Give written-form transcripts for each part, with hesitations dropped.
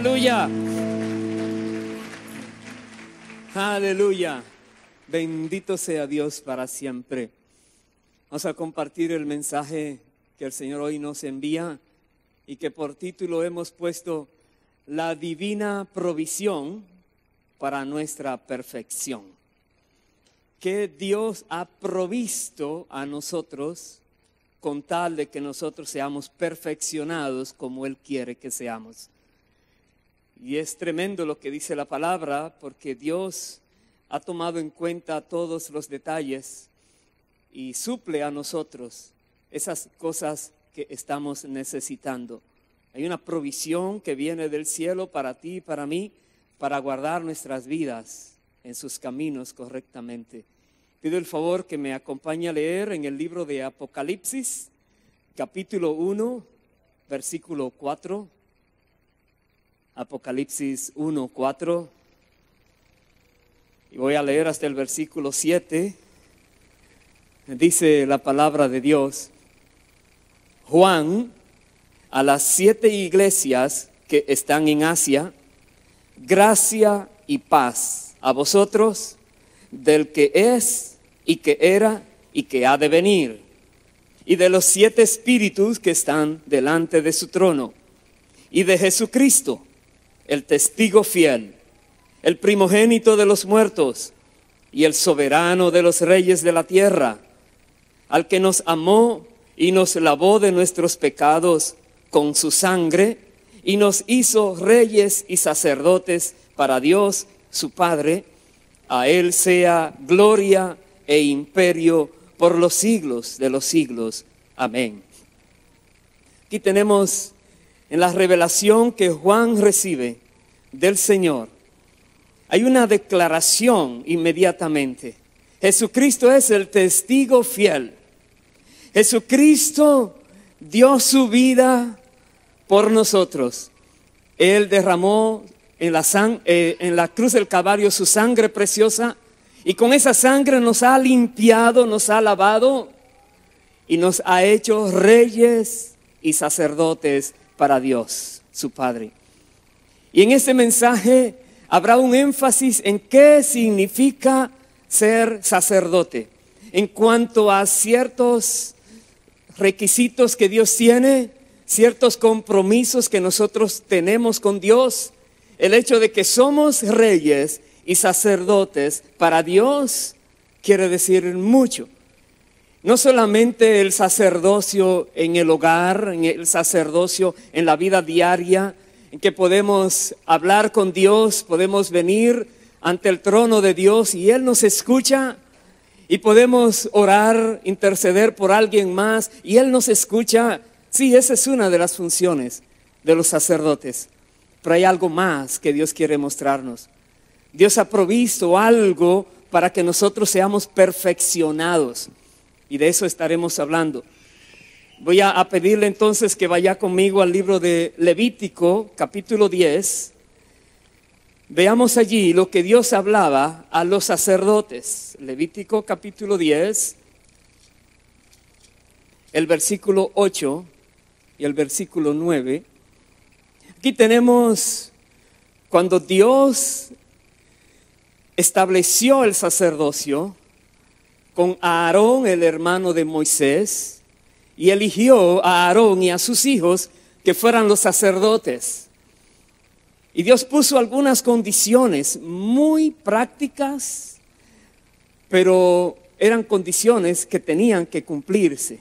Aleluya. Aleluya. Bendito sea Dios para siempre. Vamos a compartir el mensaje que el Señor hoy nos envía y que por título hemos puesto La divina provisión para nuestra perfección. Que Dios ha provisto a nosotros con tal de que nosotros seamos perfeccionados como Él quiere que seamos. Y es tremendo lo que dice la palabra, porque Dios ha tomado en cuenta todos los detalles y suple a nosotros esas cosas que estamos necesitando. Hay una provisión que viene del cielo para ti y para mí, para guardar nuestras vidas en sus caminos correctamente. Pido el favor que me acompañe a leer en el libro de Apocalipsis, capítulo 1, versículo 4. Apocalipsis 1, 4. Y voy a leer hasta el versículo 7. Dice la palabra de Dios: Juan, a las 7 iglesias que están en Asia, gracia y paz a vosotros, del que es y que era y que ha de venir, y de los 7 espíritus que están delante de su trono, y de Jesucristo, el testigo fiel, el primogénito de los muertos y el soberano de los reyes de la tierra, al que nos amó y nos lavó de nuestros pecados con su sangre y nos hizo reyes y sacerdotes para Dios su Padre. A Él sea gloria e imperio por los siglos de los siglos. Amén. Aquí tenemos en la revelación que Juan recibe del Señor, hay una declaración inmediatamente. Jesucristo es el testigo fiel. Jesucristo dio su vida por nosotros. Él derramó en la cruz del Calvario su sangre preciosa, y con esa sangre nos ha limpiado, nos ha lavado y nos ha hecho reyes y sacerdotes para Dios, su Padre. Y en este mensaje habrá un énfasis en qué significa ser sacerdote, en cuanto a ciertos requisitos que Dios tiene, ciertos compromisos que nosotros tenemos con Dios. El hecho de que somos reyes y sacerdotes para Dios quiere decir mucho. No solamente el sacerdocio en el hogar, en el sacerdocio en la vida diaria, en que podemos hablar con Dios, podemos venir ante el trono de Dios y Él nos escucha, y podemos orar, interceder por alguien más y Él nos escucha. Sí, esa es una de las funciones de los sacerdotes, pero hay algo más que Dios quiere mostrarnos. Dios ha provisto algo para que nosotros seamos perfeccionados, y de eso estaremos hablando. Voy a pedirle entonces que vaya conmigo al libro de Levítico, capítulo 10. Veamos allí lo que Dios hablaba a los sacerdotes. Levítico, capítulo 10, el versículo 8 y el versículo 9. Aquí tenemos cuando Dios estableció el sacerdocio con Aarón, el hermano de Moisés, y eligió a Aarón y a sus hijos que fueran los sacerdotes. Y Dios puso algunas condiciones muy prácticas, pero eran condiciones que tenían que cumplirse.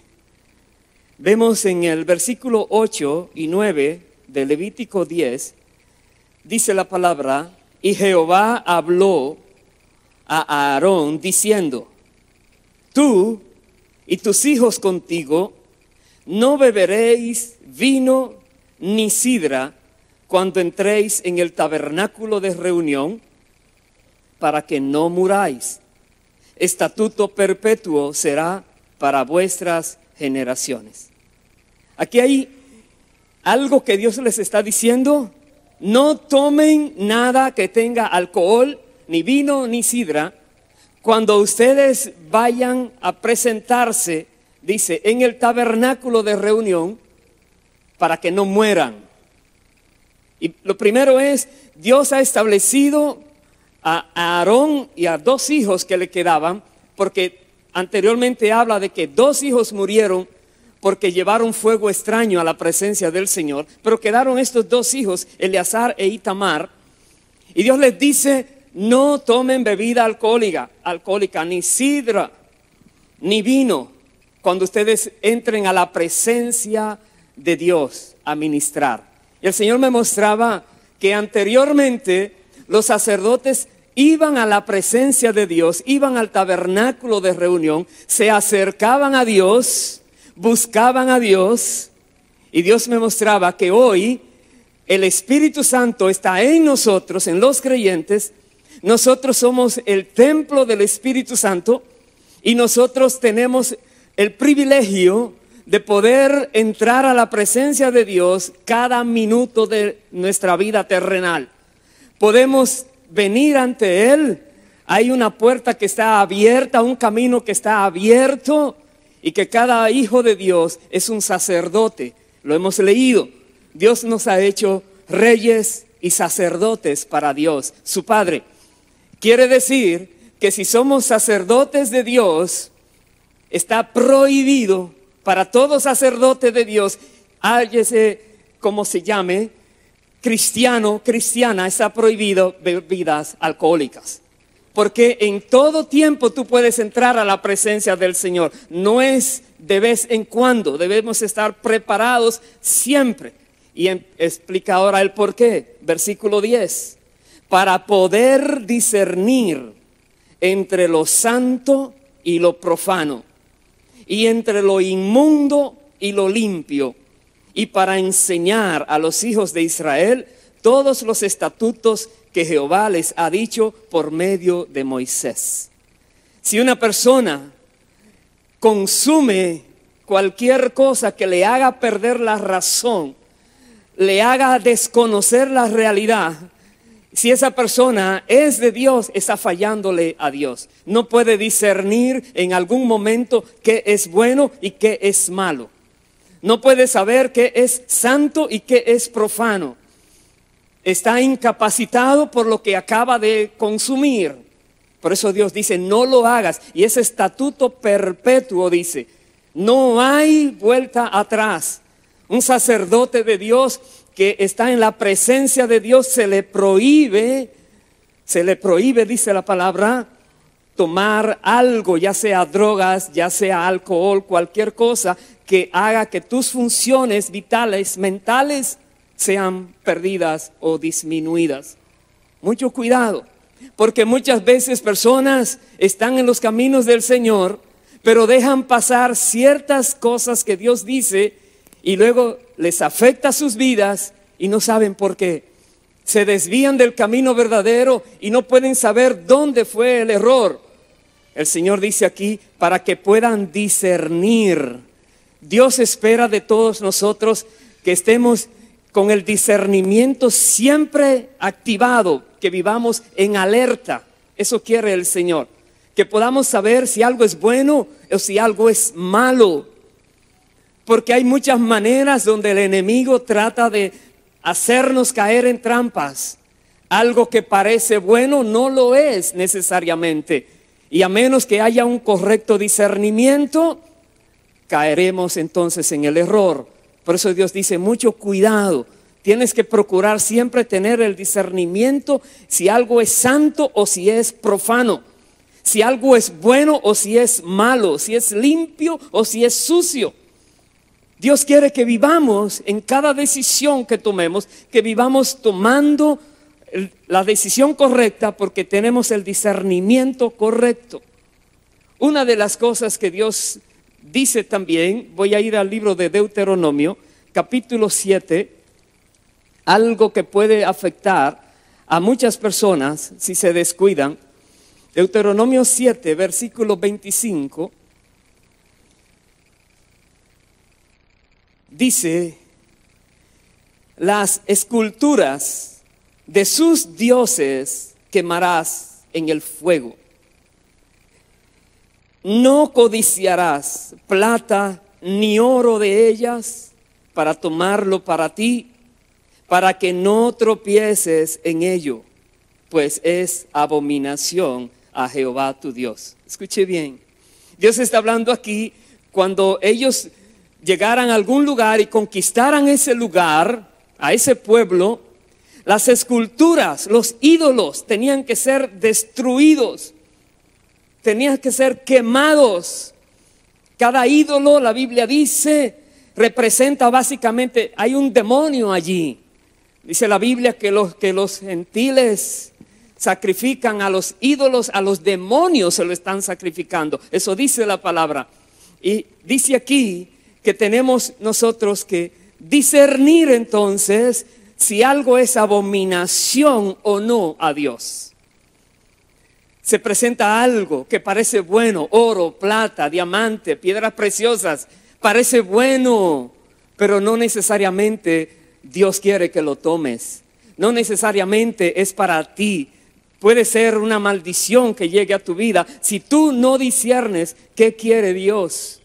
Vemos en el versículo 8 y 9 de Levítico 10, dice la palabra: y Jehová habló a Aarón diciendo: tú y tus hijos contigo no beberéis vino ni sidra cuando entréis en el tabernáculo de reunión, para que no muráis. Estatuto perpetuo será para vuestras generaciones. Aquí hay algo que Dios les está diciendo: no tomen nada que tenga alcohol, ni vino, ni sidra, cuando ustedes vayan a presentarse, dice, en el tabernáculo de reunión, para que no mueran. Y lo primero es, Dios ha establecido a Aarón y a 2 hijos que le quedaban, porque anteriormente habla de que 2 hijos murieron porque llevaron fuego extraño a la presencia del Señor, pero quedaron estos 2 hijos, Eleazar e Itamar, y Dios les dice, no tomen bebida alcohólica, ni sidra, ni vino, cuando ustedes entren a la presencia de Dios a ministrar. Y el Señor me mostraba que anteriormente los sacerdotes iban a la presencia de Dios, iban al tabernáculo de reunión, se acercaban a Dios, buscaban a Dios, y Dios me mostraba que hoy el Espíritu Santo está en nosotros, en los creyentes. Nosotros somos el templo del Espíritu Santo y nosotros tenemos el privilegio de poder entrar a la presencia de Dios cada minuto de nuestra vida terrenal. Podemos venir ante Él. Hay una puerta que está abierta, un camino que está abierto, y que cada hijo de Dios es un sacerdote. Lo hemos leído. Dios nos ha hecho reyes y sacerdotes para Dios, su Padre. Quiere decir que si somos sacerdotes de Dios, está prohibido para todo sacerdote de Dios, hállese como se llame, cristiano, cristiana, está prohibido bebidas alcohólicas. Porque en todo tiempo tú puedes entrar a la presencia del Señor. No es de vez en cuando, debemos estar preparados siempre. Y explica ahora el por qué. Versículo 10. Para poder discernir entre lo santo y lo profano, y entre lo inmundo y lo limpio, y para enseñar a los hijos de Israel todos los estatutos que Jehová les ha dicho por medio de Moisés. Si una persona consume cualquier cosa que le haga perder la razón, le haga desconocer la realidad, si esa persona es de Dios, está fallándole a Dios. No puede discernir en algún momento qué es bueno y qué es malo. No puede saber qué es santo y qué es profano. Está incapacitado por lo que acaba de consumir. Por eso Dios dice, no lo hagas. Y ese estatuto perpetuo dice, no hay vuelta atrás. Un sacerdote de Dios que está en la presencia de Dios se le prohíbe, dice la palabra, tomar algo, ya sea drogas, ya sea alcohol, cualquier cosa que haga que tus funciones vitales, mentales, sean perdidas o disminuidas. Mucho cuidado, porque muchas veces personas están en los caminos del Señor, pero dejan pasar ciertas cosas que Dios dice y luego les afecta sus vidas y no saben por qué. Se desvían del camino verdadero y no pueden saber dónde fue el error. El Señor dice aquí, para que puedan discernir. Dios espera de todos nosotros que estemos con el discernimiento siempre activado, que vivamos en alerta. Eso quiere el Señor, que podamos saber si algo es bueno o si algo es malo. Porque hay muchas maneras donde el enemigo trata de hacernos caer en trampas. Algo que parece bueno no lo es necesariamente. Y a menos que haya un correcto discernimiento, caeremos entonces en el error. Por eso Dios dice, mucho cuidado. Tienes que procurar siempre tener el discernimiento si algo es santo o si es profano. Si algo es bueno o si es malo. Si es limpio o si es sucio. Dios quiere que vivamos en cada decisión que tomemos, que vivamos tomando la decisión correcta porque tenemos el discernimiento correcto. Una de las cosas que Dios dice también, voy a ir al libro de Deuteronomio, capítulo 7, algo que puede afectar a muchas personas si se descuidan. Deuteronomio 7, versículo 25. Dice, las esculturas de sus dioses quemarás en el fuego. No codiciarás plata ni oro de ellas para tomarlo para ti, para que no tropieces en ello, pues es abominación a Jehová tu Dios. Escuche bien, Dios está hablando aquí cuando ellos llegaran a algún lugar y conquistaran ese lugar, a ese pueblo, las esculturas, los ídolos tenían que ser destruidos, tenían que ser quemados. Cada ídolo, la Biblia dice, representa básicamente, hay un demonio allí. Dice la Biblia que los gentiles sacrifican a los ídolos, a los demonios se lo están sacrificando. Eso dice la palabra. Y dice aquí que tenemos nosotros que discernir entonces si algo es abominación o no a Dios. Se presenta algo que parece bueno, oro, plata, diamante, piedras preciosas, parece bueno, pero no necesariamente Dios quiere que lo tomes. No necesariamente es para ti. Puede ser una maldición que llegue a tu vida si tú no disciernes qué quiere Dios.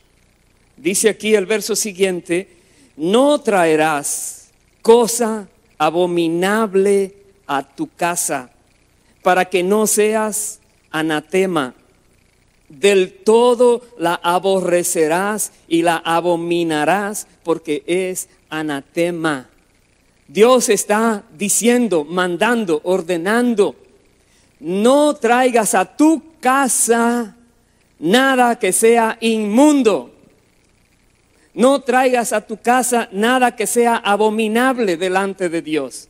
Dice aquí el verso siguiente: no traerás cosa abominable a tu casa, para que no seas anatema. Del todo la aborrecerás y la abominarás, porque es anatema. Dios está diciendo, mandando, ordenando: no traigas a tu casa nada que sea inmundo. No traigas a tu casa nada que sea abominable delante de Dios.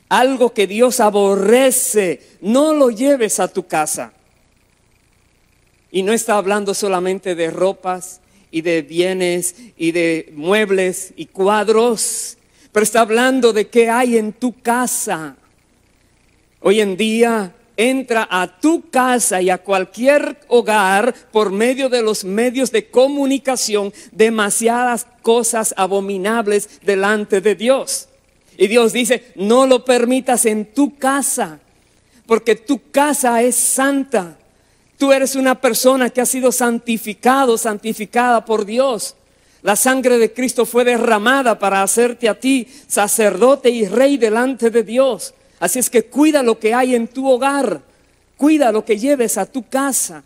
Algo que Dios aborrece, no lo lleves a tu casa. Y no está hablando solamente de ropas y de bienes y de muebles y cuadros, pero está hablando de qué hay en tu casa. Hoy en día entra a tu casa y a cualquier hogar por medio de los medios de comunicación demasiadas cosas abominables delante de Dios. Y Dios dice: no lo permitas en tu casa, porque tu casa es santa. Tú eres una persona que ha sido santificada por Dios. La sangre de Cristo fue derramada para hacerte a ti sacerdote y rey delante de Dios. Así es que cuida lo que hay en tu hogar, cuida lo que lleves a tu casa.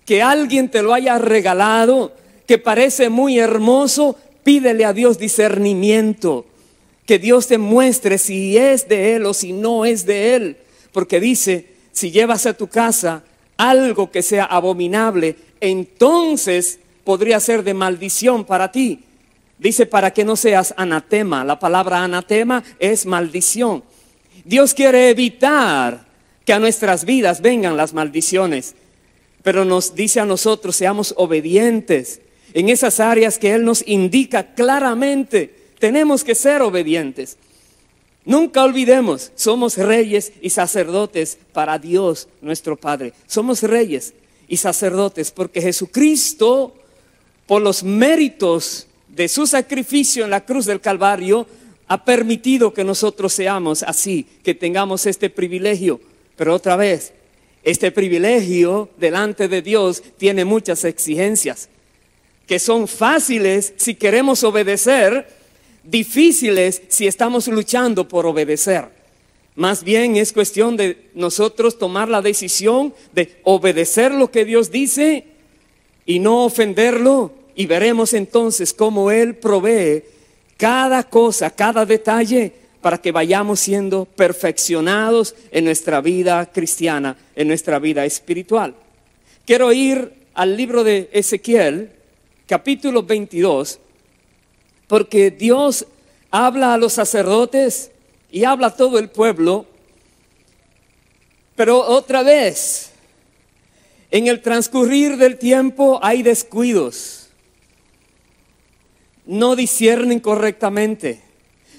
Que alguien te lo haya regalado, que parece muy hermoso, pídele a Dios discernimiento. Que Dios te muestre si es de Él o si no es de Él. Porque dice, si llevas a tu casa algo que sea abominable, entonces podría ser de maldición para ti. Dice, para que no seas anatema. La palabra anatema es maldición. Dios quiere evitar que a nuestras vidas vengan las maldiciones, pero nos dice a nosotros: seamos obedientes en esas áreas que Él nos indica claramente. Tenemos que ser obedientes. Nunca olvidemos, somos reyes y sacerdotes para Dios nuestro Padre. Somos reyes y sacerdotes porque Jesucristo, por los méritos de su sacrificio en la cruz del Calvario, ha permitido que nosotros seamos así, que tengamos este privilegio. Pero otra vez, este privilegio delante de Dios tiene muchas exigencias que son fáciles si queremos obedecer, difíciles si estamos luchando por obedecer. Más bien es cuestión de nosotros tomar la decisión de obedecer lo que Dios dice y no ofenderlo, y veremos entonces cómo Él provee cada cosa, cada detalle, para que vayamos siendo perfeccionados en nuestra vida cristiana, en nuestra vida espiritual. Quiero ir al libro de Ezequiel, capítulo 22, porque Dios habla a los sacerdotes y habla a todo el pueblo, pero otra vez, en el transcurrir del tiempo hay descuidos. No disciernen correctamente,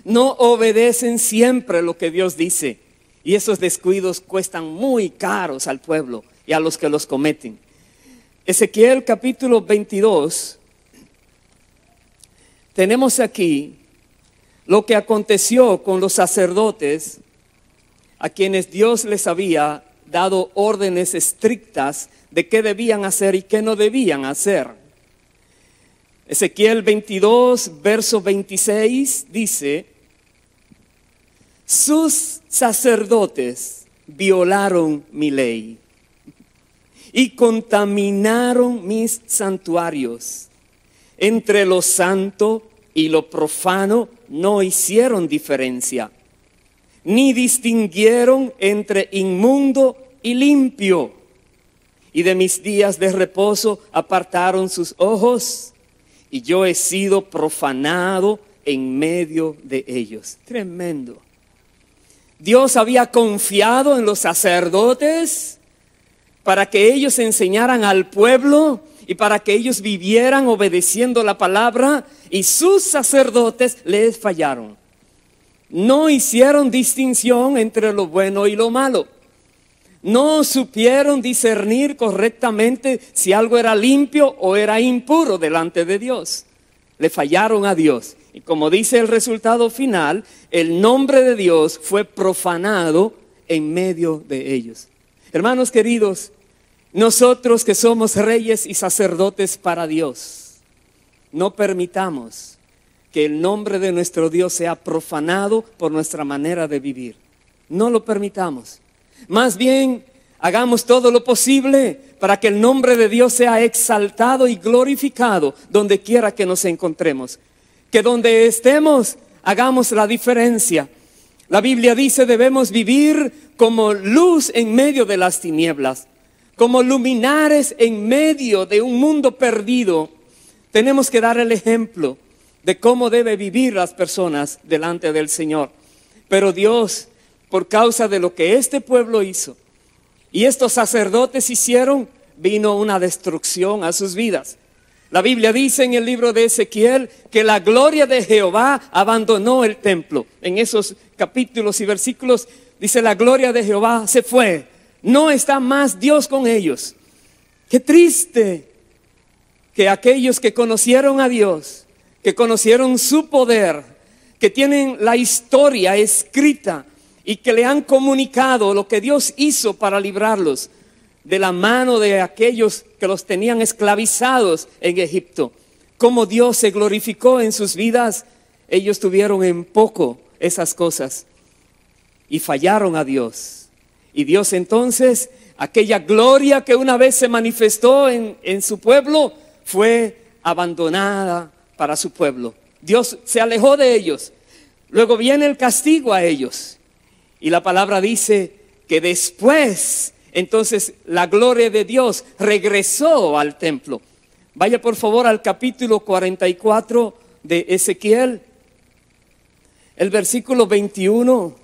no obedecen siempre lo que Dios dice, y esos descuidos cuestan muy caros al pueblo y a los que los cometen. Ezequiel capítulo 22, tenemos aquí lo que aconteció con los sacerdotes a quienes Dios les había dado órdenes estrictas de qué debían hacer y qué no debían hacer. Ezequiel 22, verso 26 dice: sus sacerdotes violaron mi ley y contaminaron mis santuarios. Entre lo santo y lo profano no hicieron diferencia, ni distinguieron entre inmundo y limpio. Y de mis días de reposo apartaron sus ojos, y yo he sido profanado en medio de ellos. Tremendo. Dios había confiado en los sacerdotes para que ellos enseñaran al pueblo y para que ellos vivieran obedeciendo la palabra, y sus sacerdotes les fallaron. No hicieron distinción entre lo bueno y lo malo. No supieron discernir correctamente si algo era limpio o era impuro delante de Dios. Le fallaron a Dios. Y como dice el resultado final, el nombre de Dios fue profanado en medio de ellos. Hermanos queridos, nosotros que somos reyes y sacerdotes para Dios, no permitamos que el nombre de nuestro Dios sea profanado por nuestra manera de vivir. No lo permitamos. Más bien, hagamos todo lo posible para que el nombre de Dios sea exaltado y glorificado donde quiera que nos encontremos. Que donde estemos, hagamos la diferencia. La Biblia dice, debemos vivir como luz en medio de las tinieblas, como luminares en medio de un mundo perdido. Tenemos que dar el ejemplo de cómo debe vivir las personas delante del Señor. Pero Dios, por causa de lo que este pueblo hizo y estos sacerdotes hicieron, vino una destrucción a sus vidas. La Biblia dice en el libro de Ezequiel que la gloria de Jehová abandonó el templo. En esos capítulos y versículos dice, la gloria de Jehová se fue. No está más Dios con ellos. Qué triste que aquellos que conocieron a Dios, que conocieron su poder, que tienen la historia escrita y que le han comunicado lo que Dios hizo para librarlos de la mano de aquellos que los tenían esclavizados en Egipto, cómo Dios se glorificó en sus vidas, ellos tuvieron en poco esas cosas y fallaron a Dios. Y Dios entonces, aquella gloria que una vez se manifestó en su pueblo, fue abandonada para su pueblo. Dios se alejó de ellos. Luego viene el castigo a ellos. Y la palabra dice que después, entonces, la gloria de Dios regresó al templo. Vaya por favor al capítulo 44 de Ezequiel, el versículo 21.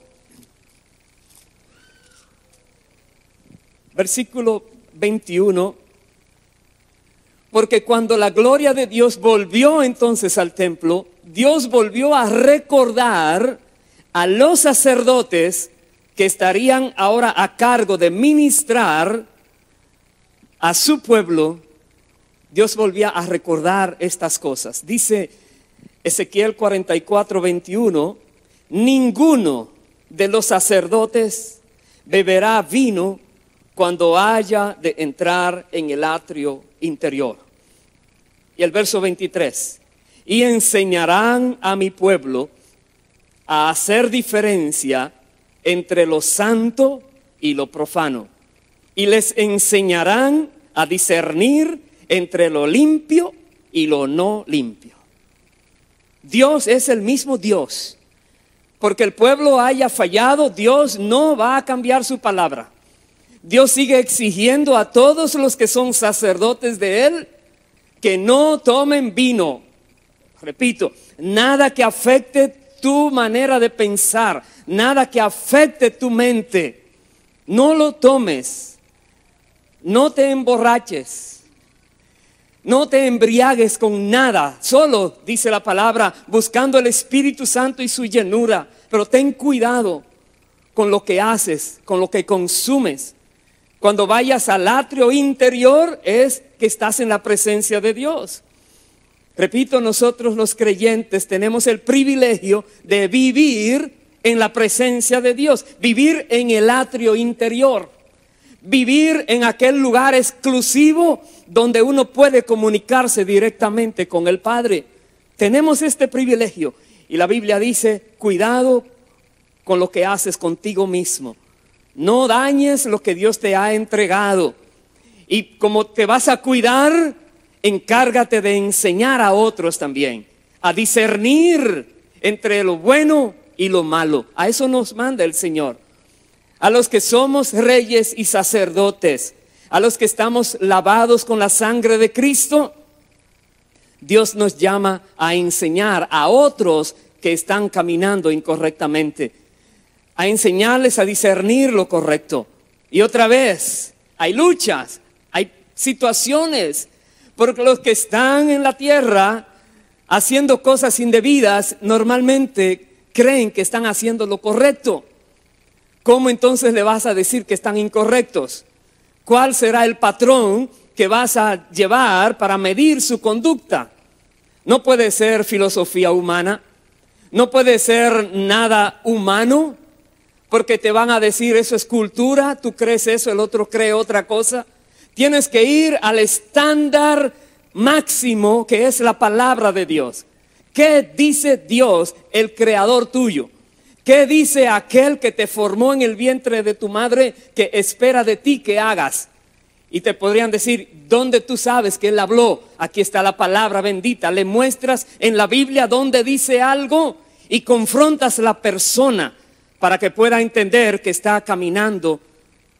Versículo 21. Porque cuando la gloria de Dios volvió entonces al templo, Dios volvió a recordar a los sacerdotes que estarían ahora a cargo de ministrar a su pueblo. Dios volvía a recordar estas cosas. Dice Ezequiel 44, 21, ninguno de los sacerdotes beberá vino cuando haya de entrar en el atrio interior. Y el verso 23, y enseñarán a mi pueblo a hacer diferencia entre lo santo y lo profano, y les enseñarán a discernir entre lo limpio y lo no limpio. Dios es el mismo Dios. Porque el pueblo haya fallado, Dios no va a cambiar su palabra. Dios sigue exigiendo a todos los que son sacerdotes de Él que no tomen vino. Repito, nada que afecte tu manera de pensar, nada que afecte tu mente. No lo tomes, no te emborraches, no te embriagues con nada. Solo, dice la palabra, buscando el Espíritu Santo y su llenura. Pero ten cuidado con lo que haces, con lo que consumes. Cuando vayas al atrio interior es que estás en la presencia de Dios. Repito, nosotros los creyentes tenemos el privilegio de vivir en la presencia de Dios, vivir en el atrio interior, vivir en aquel lugar exclusivo donde uno puede comunicarse directamente con el Padre. Tenemos este privilegio y la Biblia dice, cuidado con lo que haces contigo mismo. No dañes lo que Dios te ha entregado. Y como te vas a cuidar, encárgate de enseñar a otros también, a discernir entre lo bueno y lo malo. A eso nos manda el Señor. A los que somos reyes y sacerdotes, a los que estamos lavados con la sangre de Cristo, Dios nos llama a enseñar a otros que están caminando incorrectamente, a enseñarles a discernir lo correcto. Y otra vez, hay luchas, hay situaciones, porque los que están en la tierra haciendo cosas indebidas normalmente creen que están haciendo lo correcto. ¿Cómo entonces le vas a decir que están incorrectos? ¿Cuál será el patrón que vas a llevar para medir su conducta? No puede ser filosofía humana, no puede ser nada humano, porque te van a decir eso es cultura, tú crees eso, el otro cree otra cosa. Tienes que ir al estándar máximo que es la palabra de Dios. ¿Qué dice Dios, el creador tuyo? ¿Qué dice aquel que te formó en el vientre de tu madre, que espera de ti que hagas? Y te podrían decir, ¿dónde tú sabes que Él habló? Aquí está la palabra bendita. Le muestras en la Biblia dónde dice algo y confrontas a la persona para que pueda entender que está caminando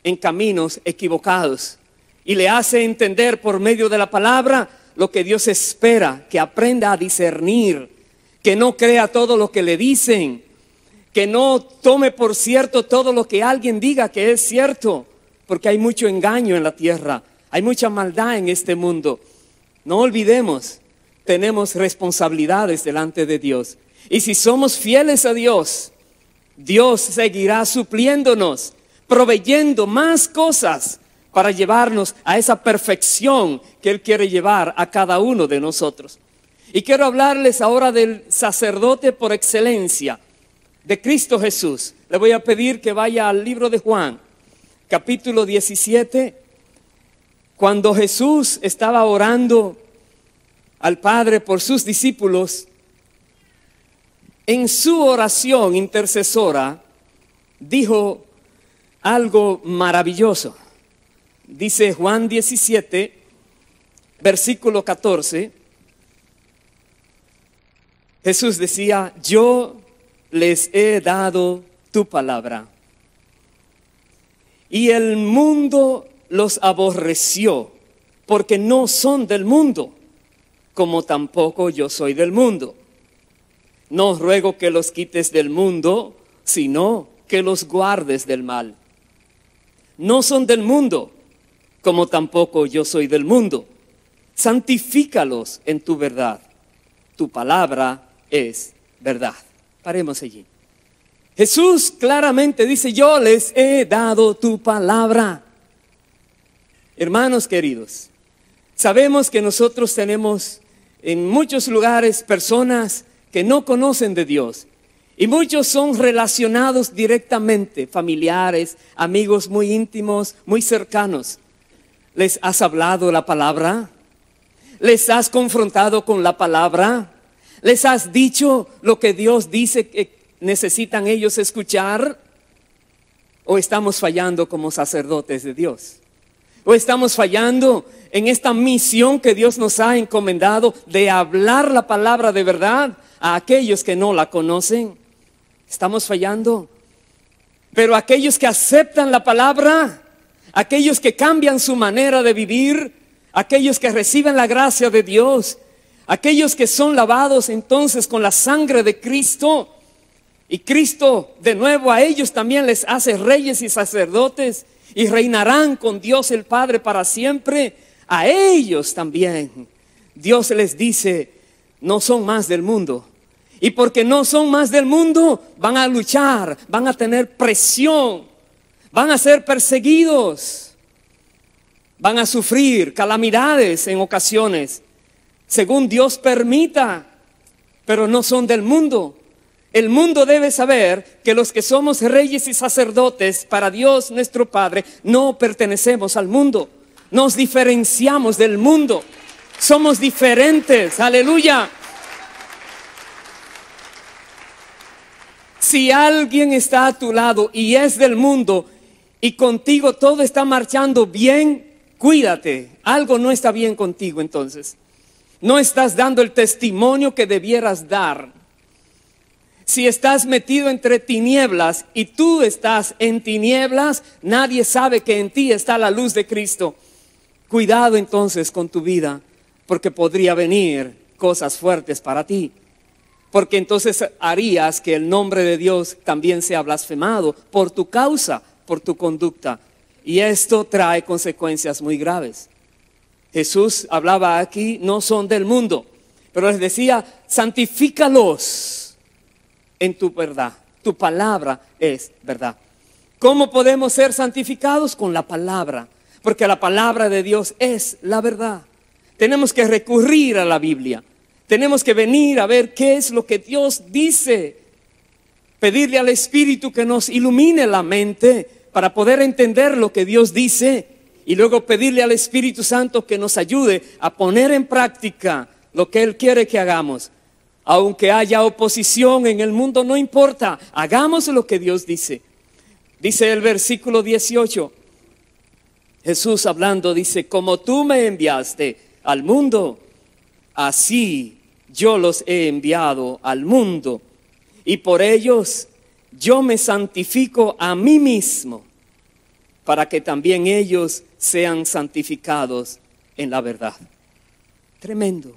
en caminos equivocados. Y le hace entender por medio de la palabra lo que Dios espera, que aprenda a discernir, que no crea todo lo que le dicen, que no tome por cierto todo lo que alguien diga que es cierto, porque hay mucho engaño en la tierra, hay mucha maldad en este mundo. No olvidemos, tenemos responsabilidades delante de Dios. Y si somos fieles a Dios, Dios seguirá supliéndonos, proveyendo más cosas para llevarnos a esa perfección que Él quiere llevar a cada uno de nosotros. Y quiero hablarles ahora del sacerdote por excelencia, de Cristo Jesús. Le voy a pedir que vaya al libro de Juan, capítulo 17, cuando Jesús estaba orando al Padre por sus discípulos. En su oración intercesora dijo algo maravilloso. Dice Juan 17, versículo 14. Jesús decía, yo les he dado tu palabra, y el mundo los aborreció, porque no son del mundo, como tampoco yo soy del mundo. No ruego que los quites del mundo, sino que los guardes del mal. No son del mundo, como tampoco yo soy del mundo. Santifícalos en tu verdad. Tu palabra es verdad. Paremos allí. Jesús claramente dice, yo les he dado tu palabra. Hermanos queridos, sabemos que nosotros tenemos en muchos lugares personas que no conocen de Dios. Y muchos son relacionados directamente, familiares, amigos muy íntimos, muy cercanos. ¿Les has hablado la palabra? ¿Les has confrontado con la palabra? ¿Les has dicho lo que Dios dice que necesitan ellos escuchar? ¿O estamos fallando como sacerdotes de Dios? ¿O estamos fallando en esta misión que Dios nos ha encomendado de hablar la palabra de verdad a aquellos que no la conocen? Estamos fallando. Pero aquellos que aceptan la palabra, aquellos que cambian su manera de vivir, aquellos que reciben la gracia de Dios, aquellos que son lavados entonces con la sangre de Cristo, y Cristo de nuevo a ellos también les hace reyes y sacerdotes, y reinarán con Dios el Padre para siempre. A ellos también Dios les dice, no son más del mundo. Y porque no son más del mundo, van a luchar, van a tener presión, van a ser perseguidos, van a sufrir calamidades en ocasiones, según Dios permita, pero no son del mundo. El mundo debe saber que los que somos reyes y sacerdotes para Dios nuestro Padre, no pertenecemos al mundo, nos diferenciamos del mundo, somos diferentes, aleluya. Si alguien está a tu lado y es del mundo y contigo todo está marchando bien, cuídate. Algo no está bien contigo entonces. No estás dando el testimonio que debieras dar. Si estás metido entre tinieblas y tú estás en tinieblas, nadie sabe que en ti está la luz de Cristo. Cuidado entonces con tu vida, porque podría venir cosas fuertes para ti. Porque entonces harías que el nombre de Dios también sea blasfemado por tu causa, por tu conducta. Y esto trae consecuencias muy graves. Jesús hablaba aquí, no son del mundo, pero les decía, santifícalos en tu verdad. Tu palabra es verdad. ¿Cómo podemos ser santificados? Con la palabra, porque la palabra de Dios es la verdad. Tenemos que recurrir a la Biblia. Tenemos que venir a ver qué es lo que Dios dice. Pedirle al Espíritu que nos ilumine la mente para poder entender lo que Dios dice. Y luego pedirle al Espíritu Santo que nos ayude a poner en práctica lo que Él quiere que hagamos. Aunque haya oposición en el mundo, no importa. Hagamos lo que Dios dice. Dice el versículo 18. Jesús hablando dice, como tú me enviaste al mundo, así yo los he enviado al mundo, y por ellos yo me santifico a mí mismo, para que también ellos sean santificados en la verdad. Tremendo.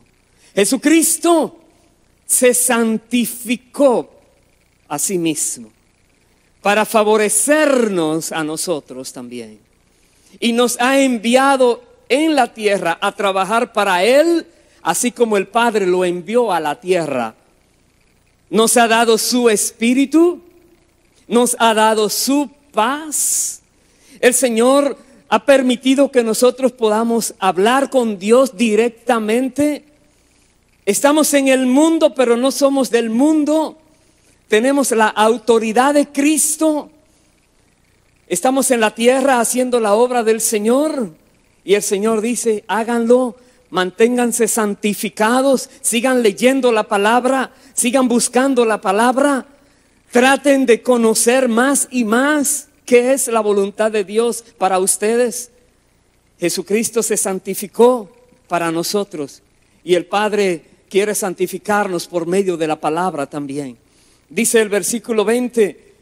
Jesucristo se santificó a sí mismo para favorecernos a nosotros también. Y nos ha enviado en la tierra a trabajar para Él, así como el Padre lo envió a la tierra. Nos ha dado su Espíritu, nos ha dado su paz. El Señor ha permitido que nosotros podamos hablar con Dios directamente. Estamos en el mundo, pero no somos del mundo. Tenemos la autoridad de Cristo. Estamos en la tierra haciendo la obra del Señor. Y el Señor dice, háganlo, manténganse santificados, sigan leyendo la palabra, sigan buscando la palabra. Traten de conocer más y más qué es la voluntad de Dios para ustedes. Jesucristo se santificó para nosotros. Y el Padre quiere santificarnos por medio de la palabra también. Dice el versículo 20,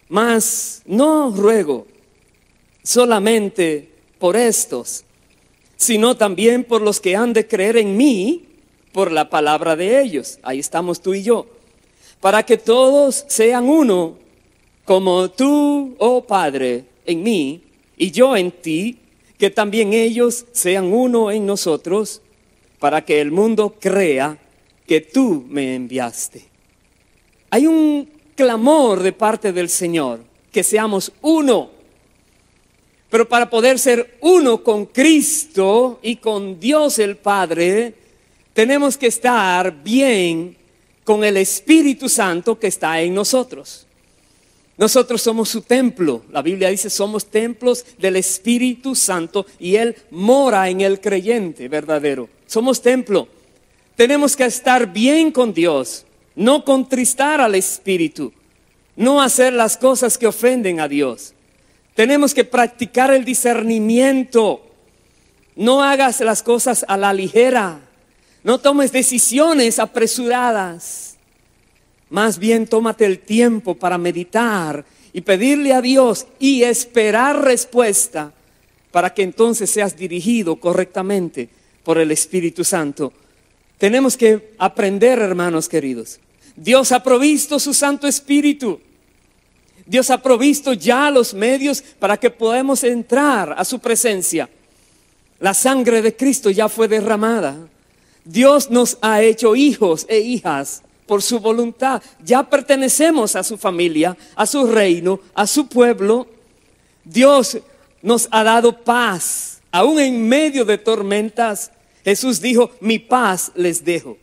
mas no ruego solamente por estos, sino también por los que han de creer en mí por la palabra de ellos. Ahí estamos tú y yo. Para que todos sean uno, como tú, oh Padre, en mí y yo en ti, que también ellos sean uno en nosotros, para que el mundo crea que tú me enviaste. Hay un clamor de parte del Señor, que seamos uno. Pero para poder ser uno con Cristo y con Dios el Padre, tenemos que estar bien con el Espíritu Santo que está en nosotros. Nosotros somos su templo. La Biblia dice somos templos del Espíritu Santo y Él mora en el creyente verdadero. Somos templo. Tenemos que estar bien con Dios, no contristar al Espíritu, no hacer las cosas que ofenden a Dios. Tenemos que practicar el discernimiento. No hagas las cosas a la ligera. No tomes decisiones apresuradas. Más bien tómate el tiempo para meditar y pedirle a Dios y esperar respuesta para que entonces seas dirigido correctamente por el Espíritu Santo. Tenemos que aprender, hermanos queridos. Dios ha provisto su Santo Espíritu. Dios ha provisto ya los medios para que podamos entrar a su presencia. La sangre de Cristo ya fue derramada. Dios nos ha hecho hijos e hijas por su voluntad. Ya pertenecemos a su familia, a su reino, a su pueblo. Dios nos ha dado paz, aún en medio de tormentas. Jesús dijo, mi paz les dejo,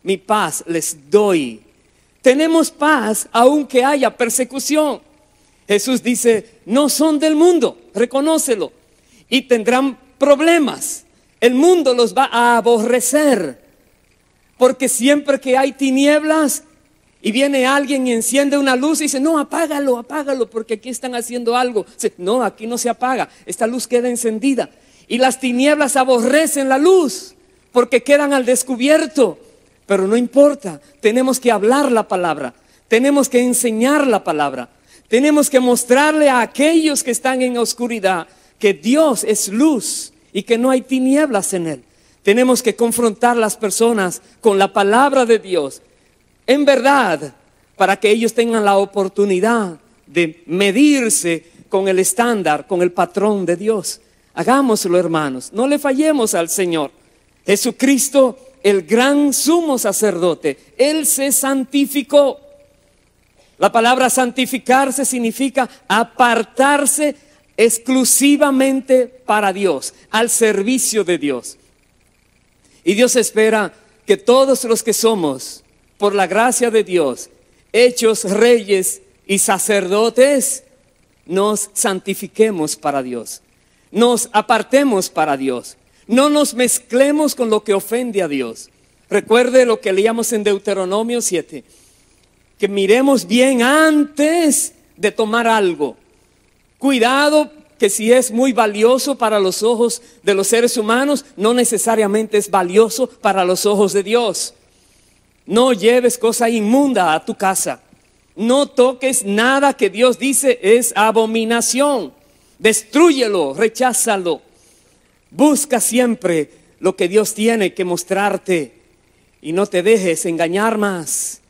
mi paz les doy. Tenemos paz aunque haya persecución. Jesús dice, no son del mundo, reconócelo, y tendrán problemas. El mundo los va a aborrecer, porque siempre que hay tinieblas Y viene alguien y enciende una luz y dice, no, apágalo, apágalo, porque aquí están haciendo algo. Dice, no, aquí no se apaga, esta luz queda encendida. Y las tinieblas aborrecen la luz, porque quedan al descubierto. Pero no importa, tenemos que hablar la palabra, tenemos que enseñar la palabra, tenemos que mostrarle a aquellos que están en oscuridad que Dios es luz y que no hay tinieblas en él. Tenemos que confrontar a las personas con la palabra de Dios, en verdad, para que ellos tengan la oportunidad de medirse con el estándar, con el patrón de Dios. Hagámoslo, hermanos, no le fallemos al Señor. Jesucristo, el gran sumo sacerdote, Él se santificó. La palabra santificarse significa apartarse exclusivamente para Dios, al servicio de Dios. Y Dios espera que todos los que somos, por la gracia de Dios, hechos reyes y sacerdotes, nos santifiquemos para Dios, nos apartemos para Dios, no nos mezclemos con lo que ofende a Dios. Recuerde lo que leíamos en Deuteronomio 7, que miremos bien antes de tomar algo. Cuidado, que si es muy valioso para los ojos de los seres humanos, no necesariamente es valioso para los ojos de Dios. No lleves cosa inmunda a tu casa. No toques nada que Dios dice es abominación. Destrúyelo, recházalo. Busca siempre lo que Dios tiene que mostrarte y no te dejes engañar más.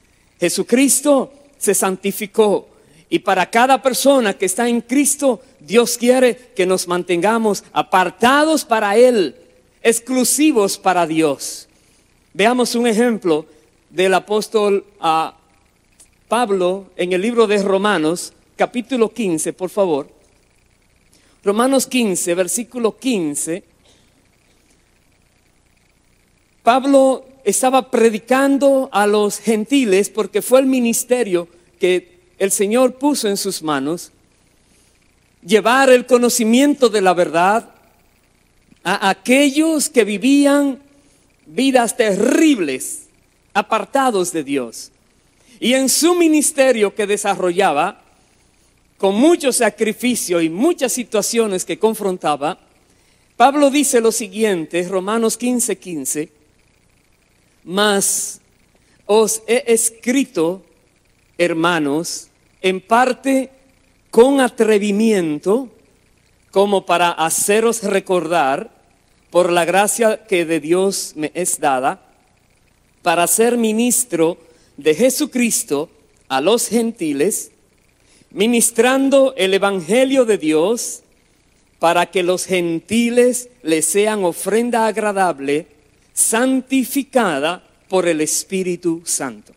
Jesucristo se santificó y para cada persona que está en Cristo, Dios quiere que nos mantengamos apartados para Él, exclusivos para Dios. Veamos un ejemplo del apóstol Pablo en el libro de Romanos, capítulo 15, por favor. Romanos 15, versículo 15. Pablo estaba predicando a los gentiles porque fue el ministerio que el Señor puso en sus manos. Llevar el conocimiento de la verdad a aquellos que vivían vidas terribles, apartados de Dios. Y en su ministerio que desarrollaba, con mucho sacrificio y muchas situaciones que confrontaba, Pablo dice lo siguiente, Romanos 15, 15, mas os he escrito, hermanos, en parte con atrevimiento, como para haceros recordar, por la gracia que de Dios me es dada, para ser ministro de Jesucristo a los gentiles, ministrando el evangelio de Dios, para que los gentiles les sean ofrenda agradable, santificada por el Espíritu Santo.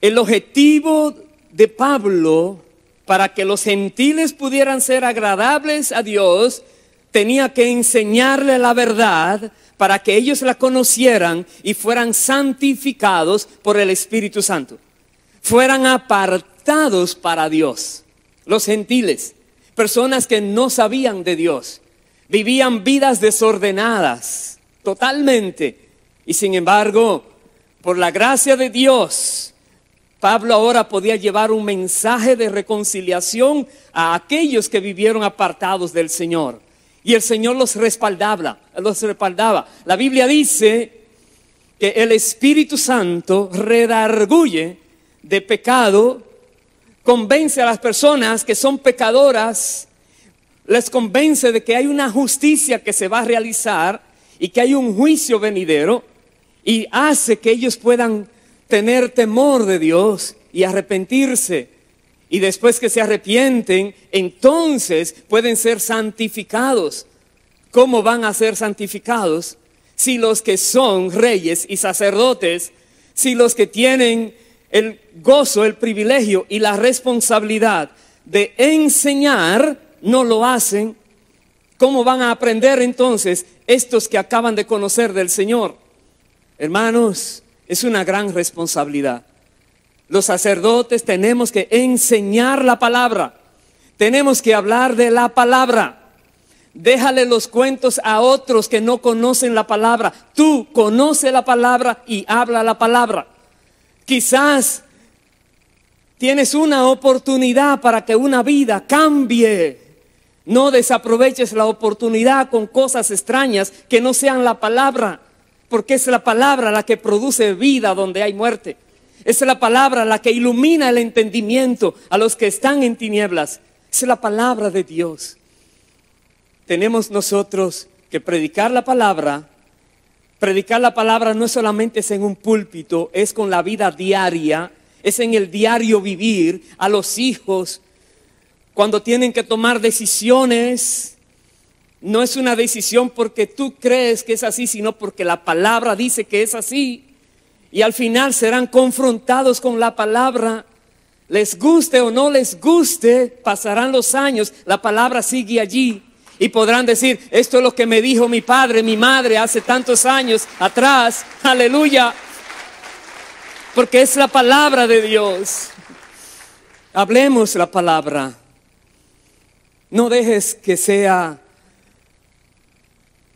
El objetivo de Pablo para que los gentiles pudieran ser agradables a Dios, tenía que enseñarle la verdad para que ellos la conocieran y fueran santificados por el Espíritu Santo. Fueran apartados para Dios. Los gentiles, personas que no sabían de Dios, vivían vidas desordenadas totalmente. Y sin embargo, por la gracia de Dios, Pablo ahora podía llevar un mensaje de reconciliación a aquellos que vivieron apartados del Señor. Y el Señor los respaldaba. La Biblia dice que el Espíritu Santo redarguye de pecado, convence a las personas que son pecadoras, les convence de que hay una justicia que se va a realizar y que hay un juicio venidero, y hace que ellos puedan tener temor de Dios y arrepentirse. Y después que se arrepienten, entonces pueden ser santificados. ¿Cómo van a ser santificados? Si los que son reyes y sacerdotes, si los que tienen el gozo, el privilegio y la responsabilidad de enseñar, no lo hacen, ¿cómo van a aprender entonces estos que acaban de conocer del Señor? Hermanos, es una gran responsabilidad. Los sacerdotes tenemos que enseñar la palabra. Tenemos que hablar de la palabra. Déjale los cuentos a otros que no conocen la palabra. Tú conoce la palabra y habla la palabra. Quizás tienes una oportunidad para que una vida cambie. No desaproveches la oportunidad con cosas extrañas que no sean la palabra, porque es la palabra la que produce vida donde hay muerte. Es la palabra la que ilumina el entendimiento a los que están en tinieblas. Es la palabra de Dios. Tenemos nosotros que predicar la palabra. Predicar la palabra no solamente es en un púlpito, es con la vida diaria, es en el diario vivir a los hijos. Cuando tienen que tomar decisiones, no es una decisión porque tú crees que es así, sino porque la palabra dice que es así. Y al final serán confrontados con la palabra. Les guste o no les guste, pasarán los años, la palabra sigue allí. Y podrán decir, esto es lo que me dijo mi padre, mi madre hace tantos años atrás. Aleluya. Porque es la palabra de Dios. Hablemos la palabra. No dejes que sea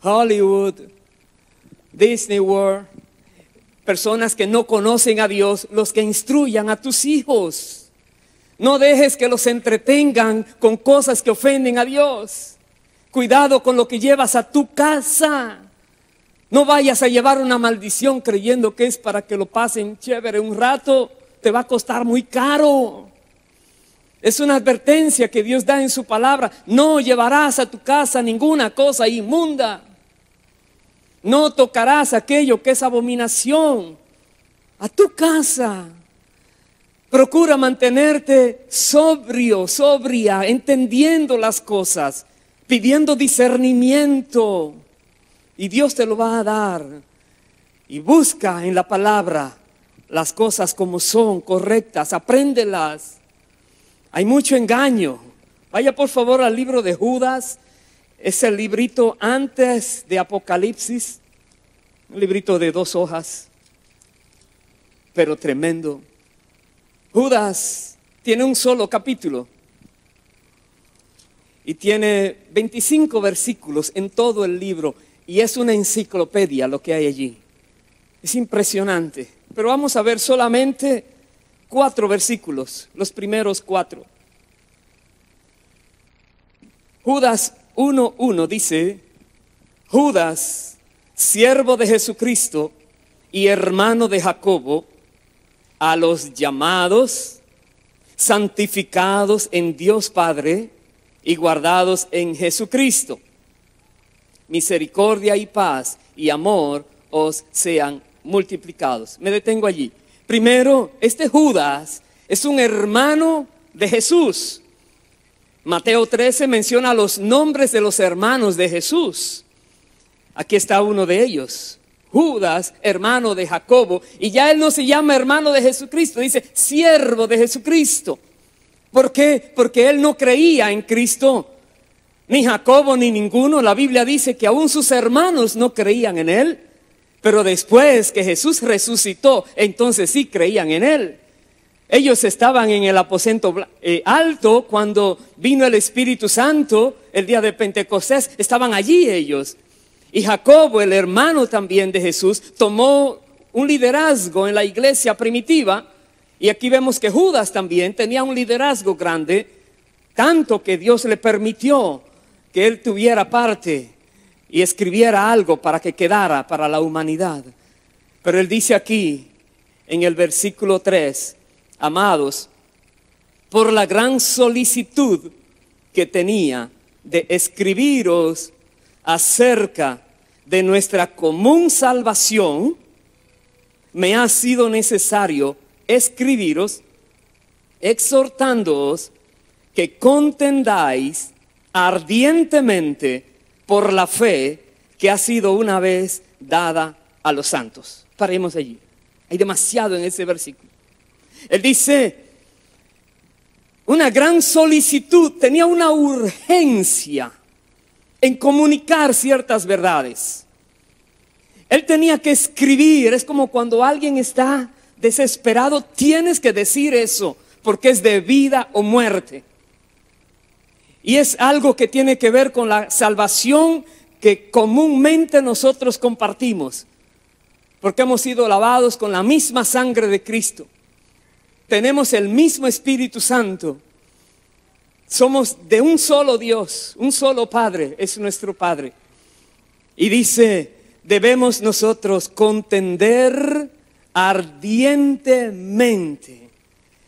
Hollywood, Disney World, personas que no conocen a Dios, los que instruyan a tus hijos. No dejes que los entretengan con cosas que ofenden a Dios. Cuidado con lo que llevas a tu casa. No vayas a llevar una maldición creyendo que es para que lo pasen chévere un rato. Te va a costar muy caro. Es una advertencia que Dios da en su palabra. No llevarás a tu casa ninguna cosa inmunda. No tocarás aquello que es abominación a tu casa. Procura mantenerte sobrio, sobria, entendiendo las cosas, pidiendo discernimiento. Y Dios te lo va a dar. Y busca en la palabra las cosas como son, correctas, apréndelas. Hay mucho engaño. Vaya por favor al libro de Judas. Es el librito antes de Apocalipsis. Un librito de 2 hojas, pero tremendo. Judas tiene un solo capítulo. Y tiene 25 versículos en todo el libro. Y es una enciclopedia lo que hay allí. Es impresionante. Pero vamos a ver solamente 4 versículos, los primeros 4. Judas 1:1 dice: Judas, siervo de Jesucristo y hermano de Jacobo, a los llamados, santificados en Dios Padre y guardados en Jesucristo. Misericordia y paz y amor os sean multiplicados. Me detengo allí. Primero, este Judas es un hermano de Jesús. Mateo 13 menciona los nombres de los hermanos de Jesús. Aquí está uno de ellos, Judas, hermano de Jacobo. Y ya él no se llama hermano de Jesucristo, dice siervo de Jesucristo. ¿Por qué? Porque él no creía en Cristo, ni Jacobo ni ninguno. La Biblia dice que aún sus hermanos no creían en él. Pero después que Jesús resucitó, entonces sí creían en él. Ellos estaban en el aposento alto cuando vino el Espíritu Santo el día de Pentecostés. Estaban allí ellos. Y Jacobo, el hermano también de Jesús, tomó un liderazgo en la iglesia primitiva. Y aquí vemos que Judas también tenía un liderazgo grande, tanto que Dios le permitió que él tuviera parte y escribiera algo para que quedara para la humanidad. Pero él dice aquí en el versículo 3: amados, por la gran solicitud que tenía de escribiros acerca de nuestra común salvación, me ha sido necesario escribiros, exhortándoos que contendáis ardientemente por la fe que ha sido una vez dada a los santos. Paremos allí. Hay demasiado en ese versículo. Él dice, una gran solicitud, tenía una urgencia en comunicar ciertas verdades. Él tenía que escribir. Es como cuando alguien está desesperado, tienes que decir eso, porque es de vida o muerte. Y es algo que tiene que ver con la salvación que comúnmente nosotros compartimos. porque hemos sido lavados con la misma sangre de Cristo. Tenemos el mismo Espíritu Santo. Somos de un solo Dios, un solo Padre, es nuestro Padre. Y dice, debemos nosotros contender ardientemente.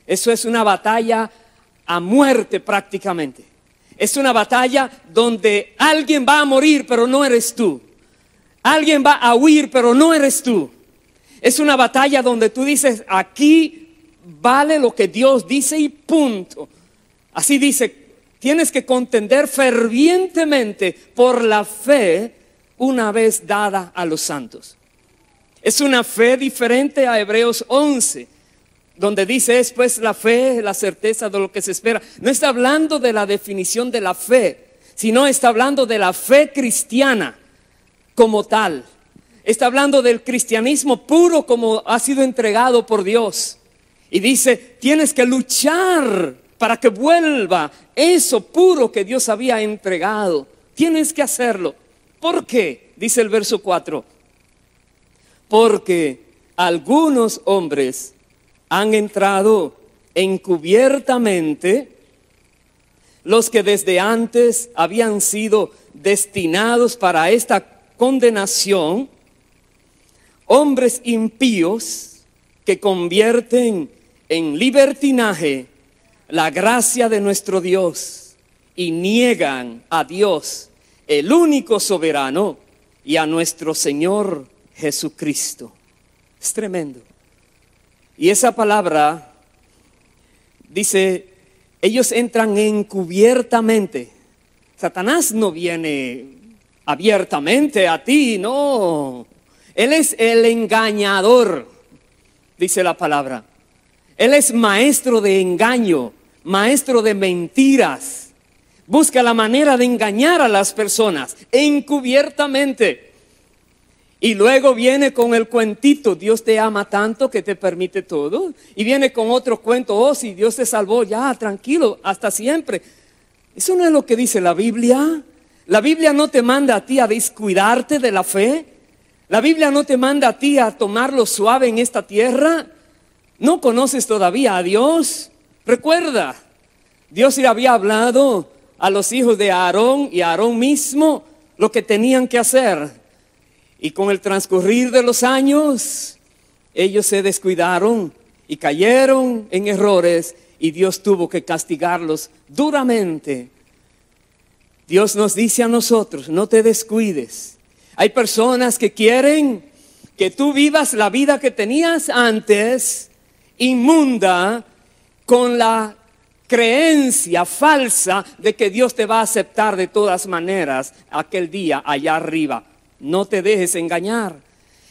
Eso es una batalla a muerte prácticamente. Es una batalla donde alguien va a morir, pero no eres tú. Alguien va a huir, pero no eres tú. Es una batalla donde tú dices, aquí vale lo que Dios dice y punto. Así dice, tienes que contender fervientemente por la fe una vez dada a los santos. Es una fe diferente a Hebreos 11, donde dice es pues la fe, la certeza de lo que se espera. No está hablando de la definición de la fe, sino está hablando de la fe cristiana como tal. Está hablando del cristianismo puro como ha sido entregado por Dios. Y dice, tienes que luchar para que vuelva eso puro que Dios había entregado. Tienes que hacerlo. ¿Por qué? Dice el verso 4. Porque algunos hombres han entrado encubiertamente, los que desde antes habían sido destinados para esta condenación, hombres impíos que convierten en libertinaje la gracia de nuestro Dios y niegan a Dios, el único soberano, y a nuestro Señor Jesucristo. Es tremendo. Y esa palabra dice, ellos entran encubiertamente. Satanás no viene abiertamente a ti, no. Él es el engañador, dice la palabra. Él es maestro de engaño, maestro de mentiras. Busca la manera de engañar a las personas encubiertamente. Y luego viene con el cuentito, Dios te ama tanto que te permite todo. Y viene con otro cuento, oh, si Dios te salvó, ya, tranquilo, hasta siempre. Eso no es lo que dice la Biblia. La Biblia no te manda a ti a descuidarte de la fe. La Biblia no te manda a ti a tomarlo suave en esta tierra. ¿No conoces todavía a Dios? Recuerda, Dios le había hablado a los hijos de Aarón y a Aarón mismo lo que tenían que hacer. Y con el transcurrir de los años, ellos se descuidaron y cayeron en errores y Dios tuvo que castigarlos duramente. Dios nos dice a nosotros, no te descuides. Hay personas que quieren que tú vivas la vida que tenías antes, inmunda, con la creencia falsa de que Dios te va a aceptar de todas maneras aquel día allá arriba. No te dejes engañar.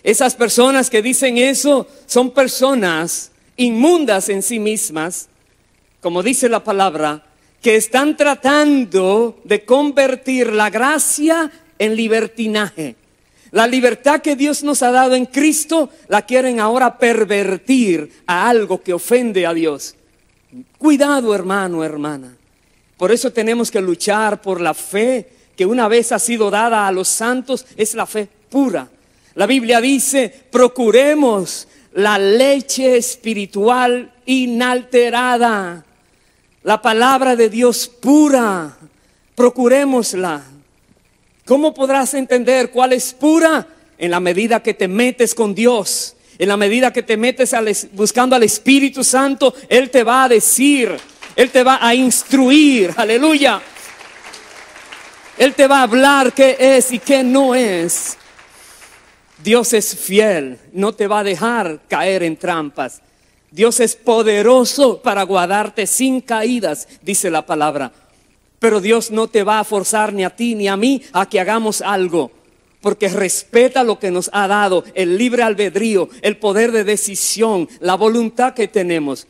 Esas personas que dicen eso son personas inmundas en sí mismas, como dice la palabra, que están tratando de convertir la gracia en libertinaje. La libertad que Dios nos ha dado en Cristo la quieren ahora pervertir a algo que ofende a Dios. Cuidado, hermano, hermana. Por eso tenemos que luchar por la fe que una vez ha sido dada a los santos, es la fe pura. La Biblia dice, procuremos la leche espiritual inalterada, la palabra de Dios pura, procurémosla. ¿Cómo podrás entender cuál es pura? En la medida que te metes con Dios, en la medida que te metes buscando al Espíritu Santo, Él te va a decir, Él te va a instruir, aleluya. Él te va a hablar qué es y qué no es. Dios es fiel, no te va a dejar caer en trampas. Dios es poderoso para guardarte sin caídas, dice la palabra. Pero Dios no te va a forzar ni a ti ni a mí a que hagamos algo, porque respeta lo que nos ha dado, el libre albedrío, el poder de decisión, la voluntad que tenemos.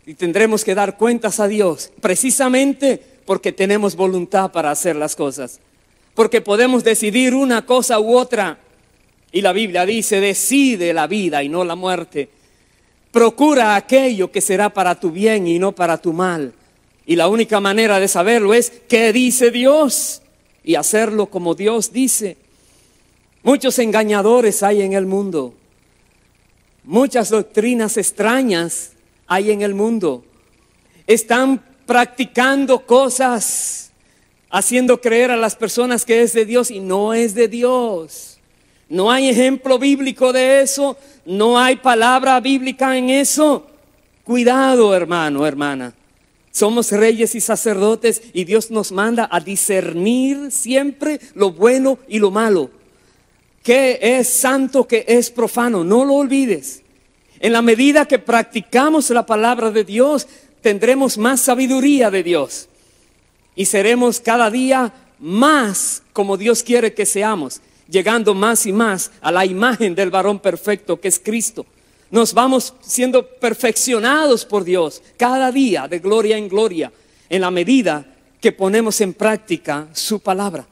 Y tendremos que dar cuentas a Dios, precisamente porque tenemos voluntad para hacer las cosas. Porque podemos decidir una cosa u otra. Y la Biblia dice, decide la vida y no la muerte. Procura aquello que será para tu bien y no para tu mal. Y la única manera de saberlo es qué dice Dios y hacerlo como Dios dice. Muchos engañadores hay en el mundo. Muchas doctrinas extrañas hay en el mundo. Están practicando cosas, haciendo creer a las personas que es de Dios y no es de Dios. No hay ejemplo bíblico de eso, no hay palabra bíblica en eso. Cuidado, hermano, hermana. Somos reyes y sacerdotes y Dios nos manda a discernir siempre lo bueno y lo malo. ¿Qué es santo, qué es profano? No lo olvides. En la medida que practicamos la palabra de Dios, tendremos más sabiduría de Dios. Y seremos cada día más como Dios quiere que seamos, llegando más y más a la imagen del varón perfecto que es Cristo. Nos vamos siendo perfeccionados por Dios cada día de gloria en gloria, en la medida que ponemos en práctica su palabra.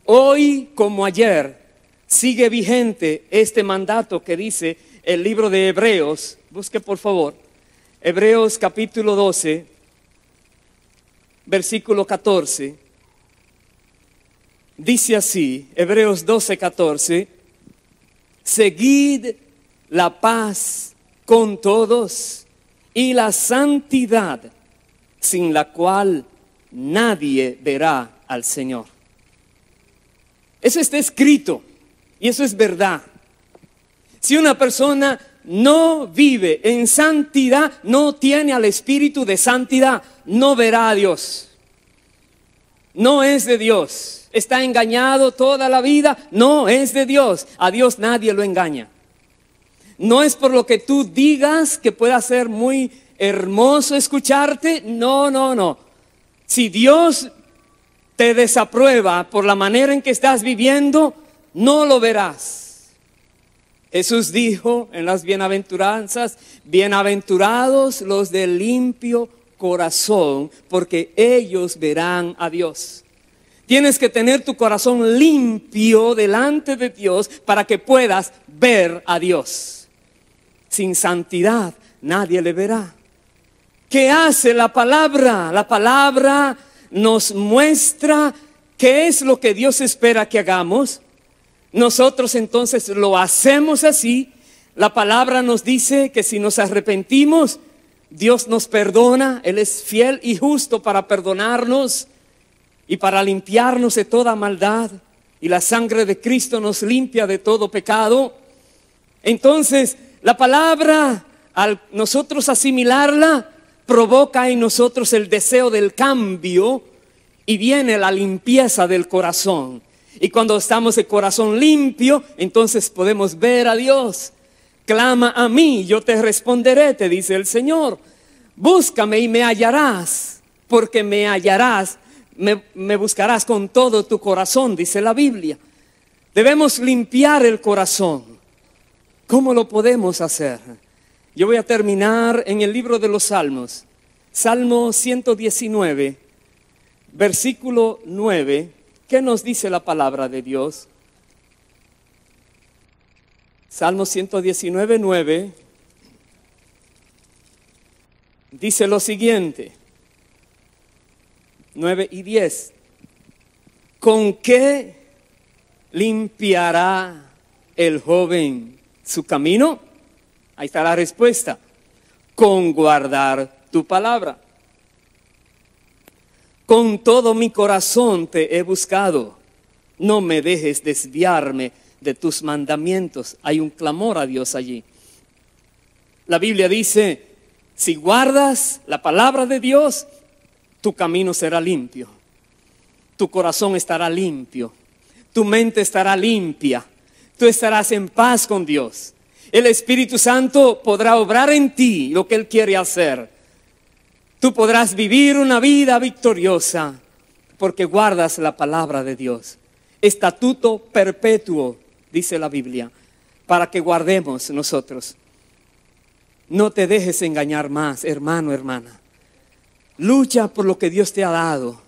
Hoy como ayer sigue vigente este mandato que dice el libro de Hebreos. Busque por favor Hebreos capítulo 12 versículo 14. Dice así, Hebreos 12, 14: seguid la paz con todos y la santidad, sin la cual nadie verá al Señor. Eso está escrito y eso es verdad. Si una persona no vive en santidad, no tiene al Espíritu de santidad, no verá a Dios. No es de Dios. Está engañado toda la vida, no es de Dios. A Dios nadie lo engaña. No es por lo que tú digas que pueda ser muy hermoso escucharte. No, no, no. Si Dios te desaprueba por la manera en que estás viviendo, no lo verás. Jesús dijo en las bienaventuranzas: bienaventurados los de limpio corazón, porque ellos verán a Dios. Tienes que tener tu corazón limpio delante de Dios para que puedas ver a Dios. Sin santidad nadie le verá. ¿Qué hace la palabra? La palabra nos muestra qué es lo que Dios espera que hagamos. Nosotros entonces lo hacemos así. La palabra nos dice que si nos arrepentimos, Dios nos perdona. Él es fiel y justo para perdonarnos y para limpiarnos de toda maldad. Y la sangre de Cristo nos limpia de todo pecado. Entonces, la palabra, al nosotros asimilarla, provoca en nosotros el deseo del cambio y viene la limpieza del corazón. Y cuando estamos de corazón limpio, entonces podemos ver a Dios. Clama a mí, yo te responderé, te dice el Señor. Búscame y me hallarás, porque me hallarás, me buscarás con todo tu corazón, dice la Biblia. Debemos limpiar el corazón. ¿Cómo lo podemos hacer? Yo voy a terminar en el libro de los Salmos. Salmo 119, versículo 9. ¿Qué nos dice la palabra de Dios? Salmo 119, 9. Dice lo siguiente. 9 y 10. ¿Con qué limpiará el joven su camino? Ahí está la respuesta: con guardar tu palabra. Con todo mi corazón te he buscado, no me dejes desviarme de tus mandamientos. Hay un clamor a Dios allí. La Biblia dice: si guardas la palabra de Dios, tu camino será limpio, tu corazón estará limpio, tu mente estará limpia. Tú estarás en paz con Dios. El Espíritu Santo podrá obrar en ti lo que Él quiere hacer. Tú podrás vivir una vida victoriosa porque guardas la palabra de Dios. Estatuto perpetuo, dice la Biblia, para que guardemos nosotros. No te dejes engañar más, hermano, hermana. Lucha por lo que Dios te ha dado.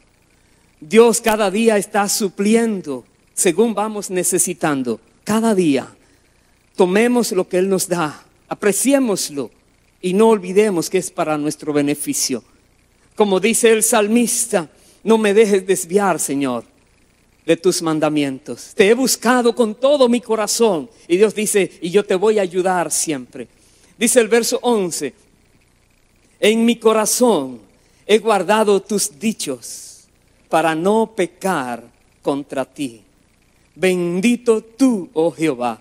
Dios cada día está supliendo según vamos necesitando. Cada día tomemos lo que Él nos da, apreciémoslo y no olvidemos que es para nuestro beneficio. Como dice el salmista: no me dejes desviar, Señor, de tus mandamientos. Te he buscado con todo mi corazón. Y Dios dice, y yo te voy a ayudar siempre. Dice el verso 11, en mi corazón he guardado tus dichos para no pecar contra ti. Bendito tú, oh Jehová,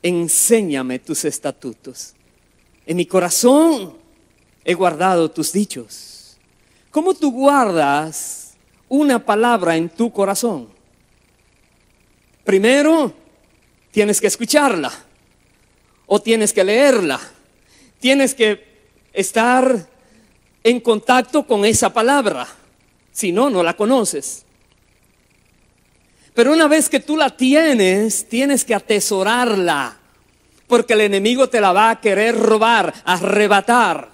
enséñame tus estatutos. En mi corazón he guardado tus dichos. ¿Cómo tú guardas una palabra en tu corazón? Primero, tienes que escucharla o tienes que leerla. Tienes que estar en contacto con esa palabra. Si no, no la conoces. Pero una vez que tú la tienes, tienes que atesorarla. Porque el enemigo te la va a querer robar, arrebatar.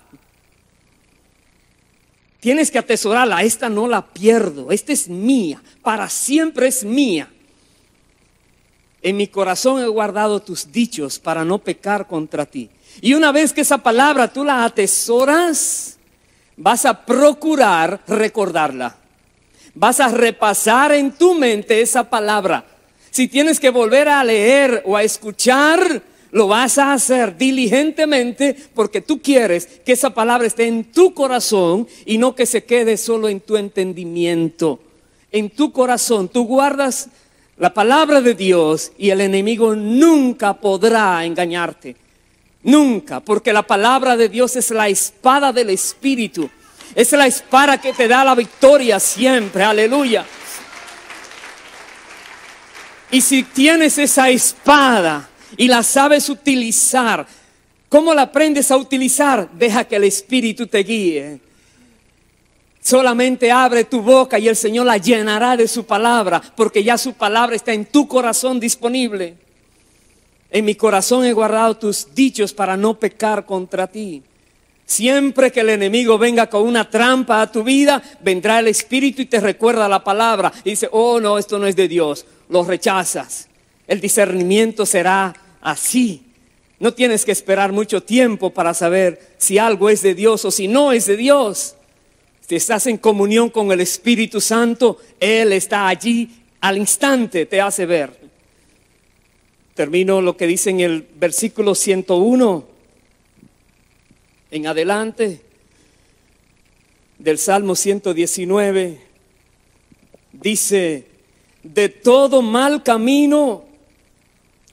Tienes que atesorarla. Esta no la pierdo. Esta es mía. Para siempre es mía. En mi corazón he guardado tus dichos para no pecar contra ti. Y una vez que esa palabra tú la atesoras, vas a procurar recordarla. Vas a repasar en tu mente esa palabra. Si tienes que volver a leer o a escuchar, lo vas a hacer diligentemente porque tú quieres que esa palabra esté en tu corazón y no que se quede solo en tu entendimiento. En tu corazón tú guardas la palabra de Dios y el enemigo nunca podrá engañarte. Nunca, porque la palabra de Dios es la espada del Espíritu. Es la espada que te da la victoria siempre. Aleluya. Y si tienes esa espada y la sabes utilizar, ¿cómo la aprendes a utilizar? Deja que el Espíritu te guíe. Solamente abre tu boca y el Señor la llenará de su palabra, porque ya su palabra está en tu corazón disponible. En mi corazón he guardado tus dichos para no pecar contra ti. Siempre que el enemigo venga con una trampa a tu vida, vendrá el Espíritu y te recuerda la palabra. Y dice, oh no, esto no es de Dios. Lo rechazas. El discernimiento será así. No tienes que esperar mucho tiempo para saber si algo es de Dios o si no es de Dios. Si estás en comunión con el Espíritu Santo, Él está allí al instante, te hace ver. Termino lo que dice en el versículo 101 en adelante del Salmo 119. Dice, de todo mal camino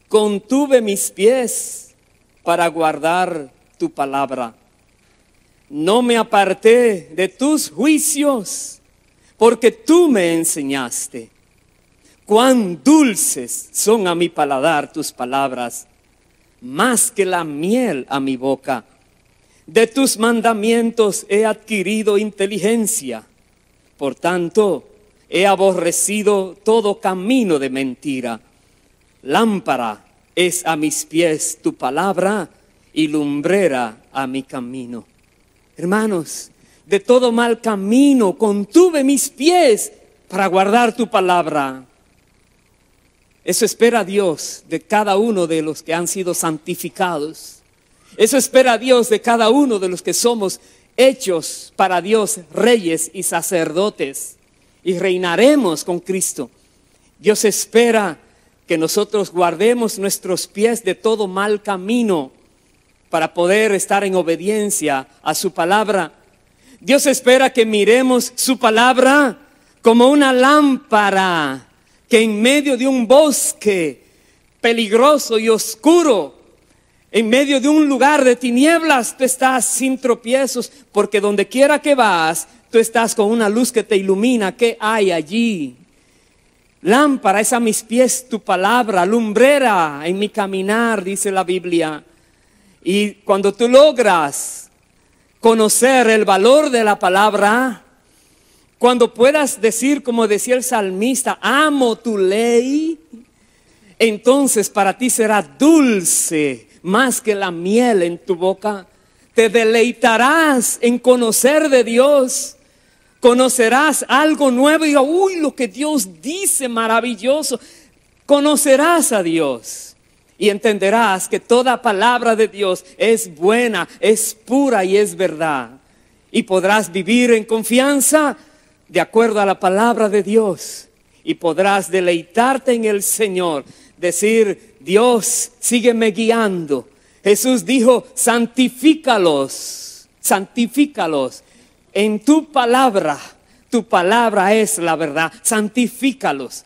contuve mis pies para guardar tu palabra. No me aparté de tus juicios, porque tú me enseñaste. Cuán dulces son a mi paladar tus palabras, más que la miel a mi boca. De tus mandamientos he adquirido inteligencia. Por tanto, he aborrecido todo camino de mentira. Lámpara es a mis pies tu palabra y lumbrera a mi camino. Hermanos, de todo mal camino contuve mis pies para guardar tu palabra. Eso espera Dios de cada uno de los que han sido santificados. Eso espera Dios de cada uno de los que somos hechos para Dios reyes y sacerdotes y reinaremos con Cristo. Dios espera que nosotros guardemos nuestros pies de todo mal camino para poder estar en obediencia a su palabra. Dios espera que miremos su palabra como una lámpara que en medio de un bosque peligroso y oscuro, en medio de un lugar de tinieblas, tú estás sin tropiezos, porque donde quiera que vas, tú estás con una luz que te ilumina. ¿Qué hay allí? Lámpara es a mis pies tu palabra, lumbrera en mi caminar, dice la Biblia. Y cuando tú logras conocer el valor de la palabra, cuando puedas decir, como decía el salmista, amo tu ley, entonces para ti será dulce más que la miel en tu boca. Te deleitarás en conocer de Dios. Conocerás algo nuevo y digas, uy, lo que Dios dice, maravilloso. Conocerás a Dios y entenderás que toda palabra de Dios es buena, es pura y es verdad. Y podrás vivir en confianza de acuerdo a la palabra de Dios. y podrás deleitarte en el Señor. Decir, Dios, sígueme guiando. Jesús dijo, santifícalos, santifícalos en tu palabra es la verdad, santifícalos.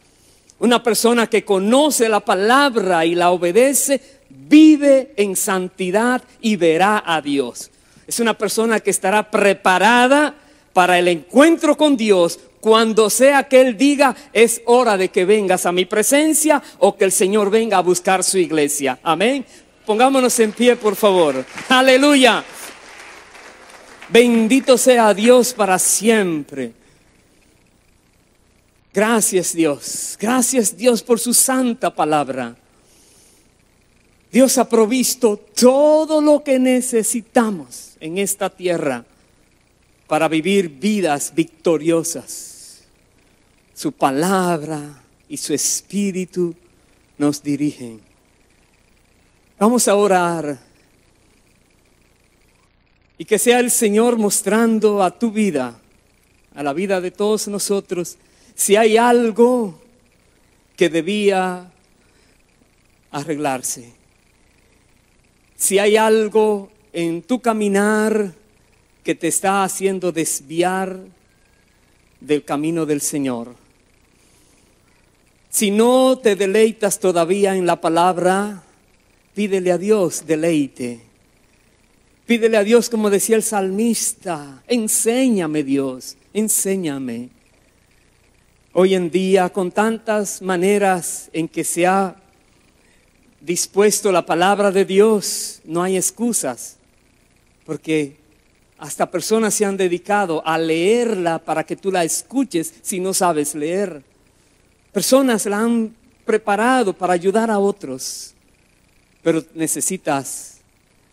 Una persona que conoce la palabra y la obedece, vive en santidad y verá a Dios. Es una persona que estará preparada para el encuentro con Dios cuando sea que Él diga, es hora de que vengas a mi presencia o que el Señor venga a buscar su iglesia. Amén. Pongámonos en pie, por favor. Aleluya. Bendito sea Dios para siempre. Gracias Dios por su santa palabra. Dios ha provisto todo lo que necesitamos en esta tierra para vivir vidas victoriosas. Su palabra y su espíritu nos dirigen. Vamos a orar y que sea el Señor mostrando a tu vida, a la vida de todos nosotros, si hay algo que debía arreglarse. Si hay algo en tu caminar que te está haciendo desviar del camino del Señor. Si no te deleitas todavía en la palabra, pídele a Dios deleite. Pídele a Dios, como decía el salmista, enséñame Dios, enséñame. Hoy en día, con tantas maneras en que se ha dispuesto la palabra de Dios, no hay excusas, porque hasta personas se han dedicado a leerla para que tú la escuches si no sabes leer. Personas la han preparado para ayudar a otros, pero necesitas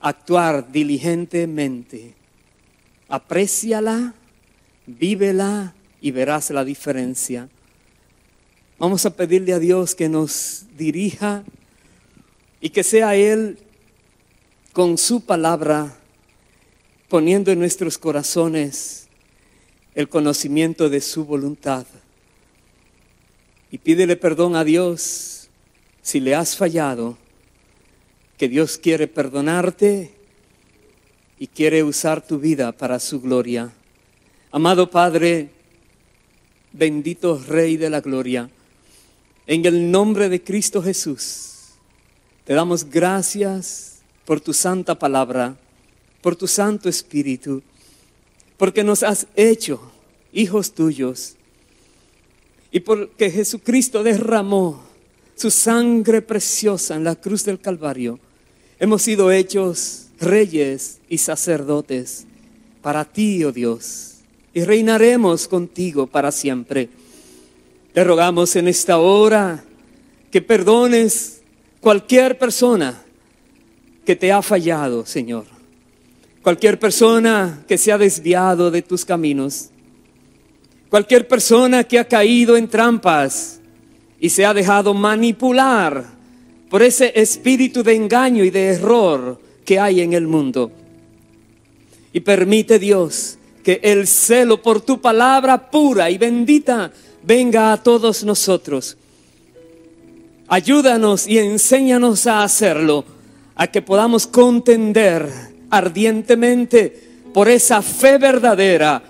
actuar diligentemente. Apréciala, vívela y verás la diferencia. Vamos a pedirle a Dios que nos dirija y que sea Él con su palabra poniendo en nuestros corazones el conocimiento de su voluntad. Y pídele perdón a Dios si le has fallado, que Dios quiere perdonarte y quiere usar tu vida para su gloria. Amado Padre, bendito Rey de la gloria, en el nombre de Cristo Jesús, te damos gracias por tu santa palabra, por tu Santo Espíritu, porque nos has hecho hijos tuyos y porque Jesucristo derramó su sangre preciosa en la cruz del Calvario. Hemos sido hechos reyes y sacerdotes para ti, oh Dios, y reinaremos contigo para siempre. Te rogamos en esta hora que perdones cualquier persona que te ha fallado, Señor. Cualquier persona que se ha desviado de tus caminos. Cualquier persona que ha caído en trampas y se ha dejado manipular por ese espíritu de engaño y de error que hay en el mundo. Y permite, Dios, que el celo por tu palabra pura y bendita venga a todos nosotros. Ayúdanos y enséñanos a hacerlo, a que podamos contender ardientemente por esa fe verdadera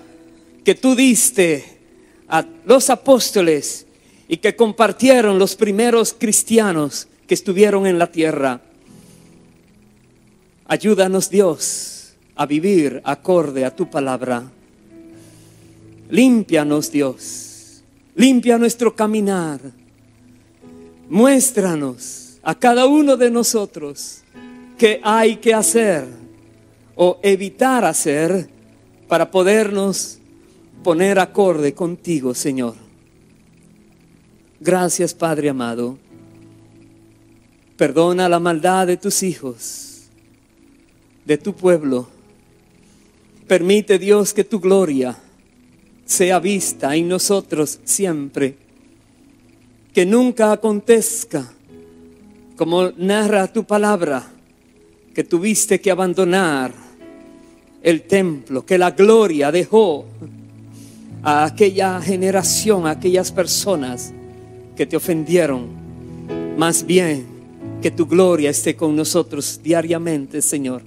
que tú diste a los apóstoles y que compartieron los primeros cristianos que estuvieron en la tierra. Ayúdanos, Dios, a vivir acorde a tu palabra. Límpianos, Dios, limpia nuestro caminar. Muéstranos a cada uno de nosotros qué hay que hacer o evitar hacer para podernos poner acorde contigo, Señor. Gracias, Padre amado. Perdona la maldad de tus hijos, de tu pueblo. Permite, Dios, que tu gloria sea vista en nosotros siempre. Que nunca acontezca, como narra tu palabra, que tuviste que abandonar el templo, que la gloria dejó a aquella generación, a aquellas personas que te ofendieron. Más bien, que tu gloria esté con nosotros diariamente, Señor,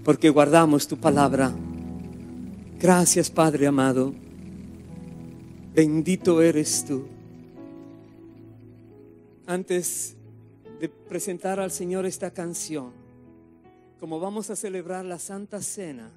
porque guardamos tu palabra. Gracias, Padre amado. Bendito eres tú. Antes de presentar al Señor esta canción, como vamos a celebrar la Santa Cena,